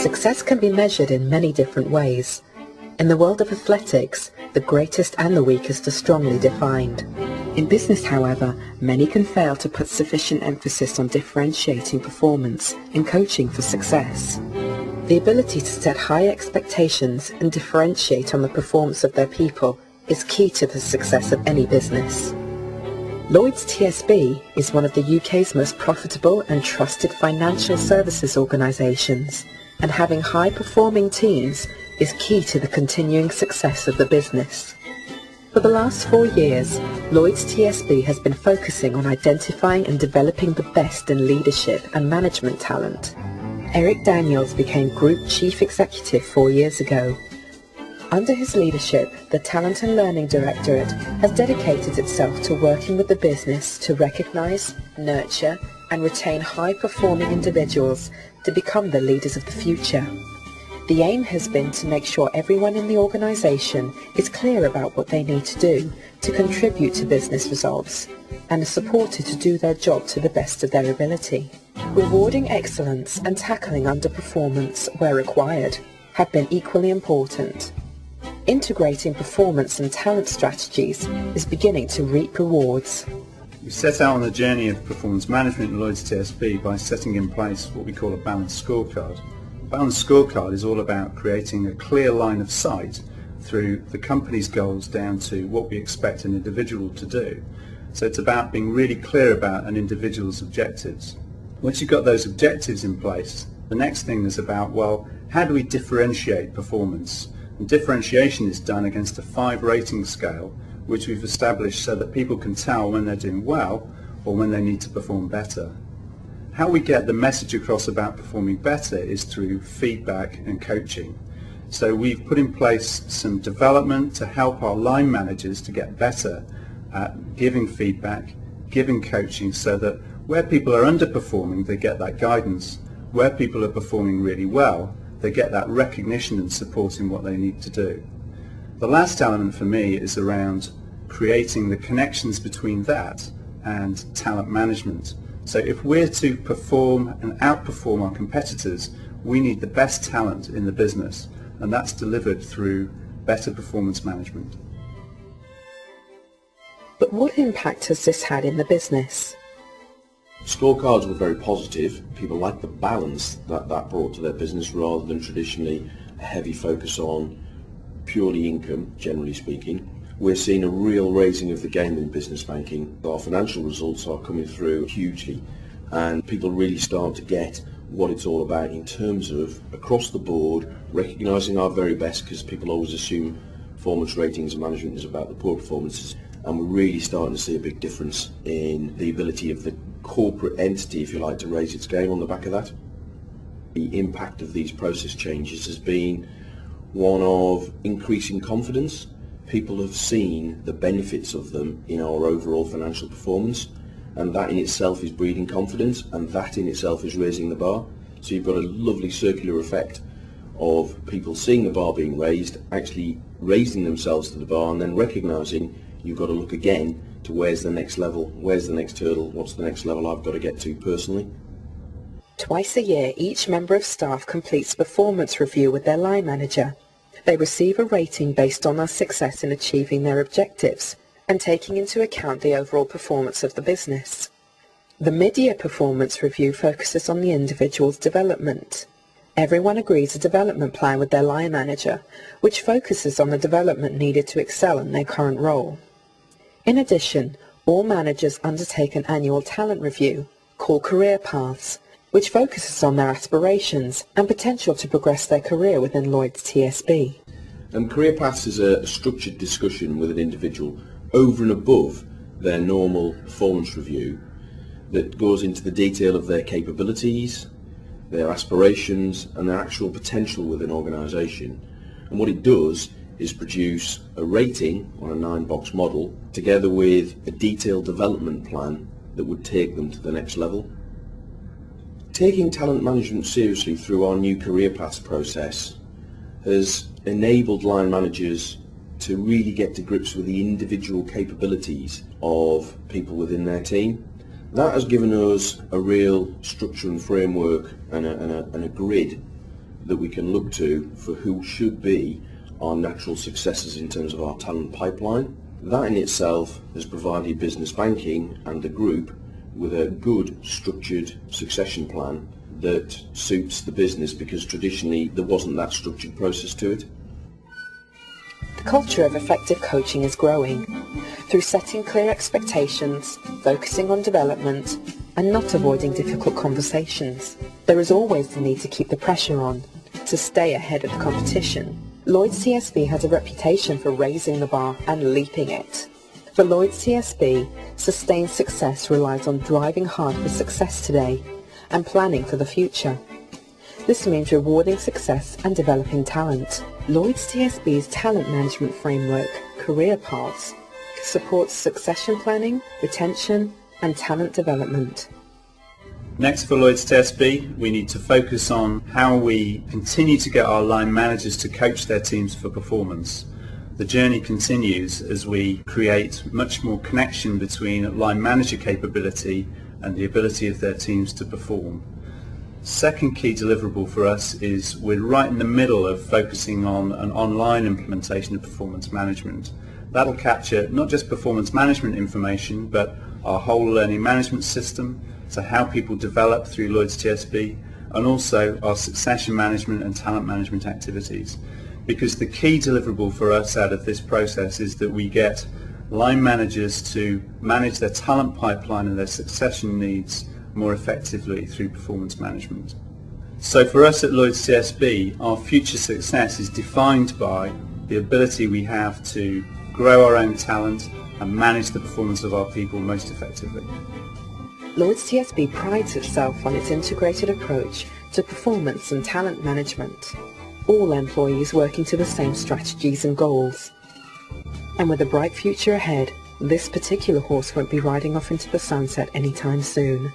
Success can be measured in many different ways. In the world of athletics, the greatest and the weakest are strongly defined. In business, however, many can fail to put sufficient emphasis on differentiating performance and coaching for success. The ability to set high expectations and differentiate on the performance of their people is key to the success of any business. Lloyds TSB is one of the UK's most profitable and trusted financial services organisations, and having high-performing teams is key to the continuing success of the business. For the last 4 years, Lloyds TSB has been focusing on identifying and developing the best in leadership and management talent. Eric Daniels became Group Chief Executive 4 years ago. Under his leadership, the Talent and Learning Directorate has dedicated itself to working with the business to recognise, nurture and retain high-performing individuals to become the leaders of the future. The aim has been to make sure everyone in the organisation is clear about what they need to do to contribute to business results and are supported to do their job to the best of their ability. Rewarding excellence and tackling underperformance where required have been equally important. Integrating performance and talent strategies is beginning to reap rewards. We set out on the journey of performance management in Lloyds TSB by setting in place what we call a balanced scorecard. A balanced scorecard is all about creating a clear line of sight through the company's goals down to what we expect an individual to do. So it's about being really clear about an individual's objectives. Once you've got those objectives in place, the next thing is about, well, how do we differentiate performance? And differentiation is done against a 5 rating scale, which we've established so that people can tell when they're doing well or when they need to perform better. How we get the message across about performing better is through feedback and coaching. So we've put in place some development to help our line managers to get better at giving feedback, giving coaching, so that where people are underperforming, they get that guidance. Where people are performing really well, they get that recognition and support in what they need to do. The last element for me is around creating the connections between that and talent management. So if we're to perform and outperform our competitors, we need the best talent in the business, and that's delivered through better performance management. But what impact has this had in the business? Scorecards were very positive. People liked the balance that brought to their business rather than traditionally a heavy focus on purely income, generally speaking. We're seeing a real raising of the game in business banking. Our financial results are coming through hugely, and people really start to get what it's all about in terms of, across the board, recognising our very best, because people always assume performance ratings and management is about the poor performances, and we're really starting to see a big difference in the ability of the corporate entity, if you like, to raise its game on the back of that. The impact of these process changes has been one of increasing confidence. People have seen the benefits of them in our overall financial performance, and that in itself is breeding confidence, and that in itself is raising the bar. So you've got a lovely circular effect of people seeing the bar being raised, actually raising themselves to the bar, and then recognising you've got to look again to where's the next level, where's the next hurdle, what's the next level I've got to get to personally. Twice a year, each member of staff completes a performance review with their line manager. They receive a rating based on their success in achieving their objectives and taking into account the overall performance of the business. The mid-year performance review focuses on the individual's development. Everyone agrees a development plan with their line manager, which focuses on the development needed to excel in their current role. In addition, all managers undertake an annual talent review, called Career Paths, which focuses on their aspirations and potential to progress their career within Lloyds TSB. Career Paths is a structured discussion with an individual over and above their normal performance review that goes into the detail of their capabilities, their aspirations and their actual potential within an organisation. And what it does is produce a rating on a 9-box model together with a detailed development plan that would take them to the next level. Taking talent management seriously through our new Career Paths process has enabled line managers to really get to grips with the individual capabilities of people within their team. That has given us a real structure and framework and a grid that we can look to for who should be our natural successors in terms of our talent pipeline. That in itself has provided business banking and the group with a good structured succession plan that suits the business, because traditionally there wasn't that structured process to it. The culture of effective coaching is growing through setting clear expectations, focusing on development, and not avoiding difficult conversations. There is always the need to keep the pressure on, to stay ahead of the competition. Lloyds TSB has a reputation for raising the bar and leaping it. For Lloyds TSB, sustained success relies on driving hard for success today and planning for the future. This means rewarding success and developing talent. Lloyds TSB's talent management framework, Career Paths, supports succession planning, retention and talent development. Next, for Lloyds TSB, we need to focus on how we continue to get our line managers to coach their teams for performance. The journey continues as we create much more connection between line manager capability and the ability of their teams to perform. Second key deliverable for us is we're right in the middle of focusing on an online implementation of performance management. That'll capture not just performance management information, but our whole learning management system, so how people develop through Lloyds TSB, and also our succession management and talent management activities. Because the key deliverable for us out of this process is that we get line managers to manage their talent pipeline and their succession needs more effectively through performance management. So for us at Lloyds TSB, our future success is defined by the ability we have to grow our own talent and manage the performance of our people most effectively. Lloyds TSB prides itself on its integrated approach to performance and talent management. All employees working to the same strategies and goals. And with a bright future ahead, this particular horse won't be riding off into the sunset anytime soon.